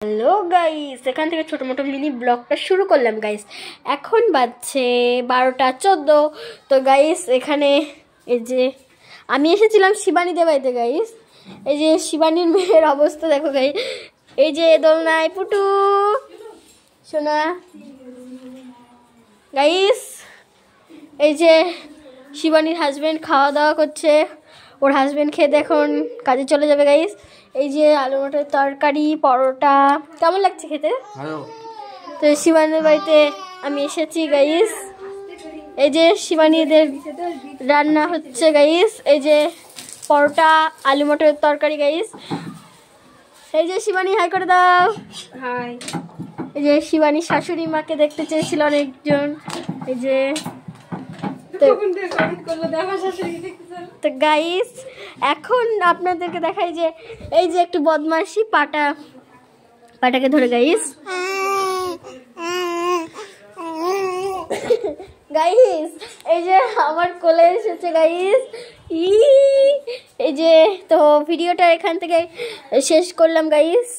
Hello guys, এখান থেকে ছোটো মোটো মিনি ব্লগটা শুরু করলাম গাইস। এখন বাজছে 12:14। তো গাইস এখানে এই যে আমি এসেছিলাম শিবানীদের বাড়িতে গাইস। এই যে শিবানীর মেয়ের অবস্থা দেখো গাইস। এই যে দোলনায় পুটু সোনা গাইস। এই যে শিবানীর হাজব্যান্ড খাওয়া দাওয়া করছে, ওর হাজব্যান্ড খেয়ে এখন কাজে চলে যাবে গাইস। এই যে আলু মটরের তরকারি, পরোটা, কেমন লাগছে খেতে? তো শিবানীর বাড়িতে আমি এসেছি গাইস। এই যে শিবানীদের রান্না হচ্ছে গাইস। এই যে পরোটা, আলু মটরের তরকারি গাইস। এই যে শিবানী হাই করে দাও। হাই। এই যে শিবানীর শাশুড়ি মাকে দেখতে চেয়েছিল অনেকজন। এই যে তো গাইস এখন আপনাদেরকে দেখাই যে এই যে একটু বদমাশি পাটাকে ধরে গাইস। গাইস এই যে আমার কোলে এসেছে গাইস। এই যে তো ভিডিওটা এখান থেকে শেষ করলাম গাইস।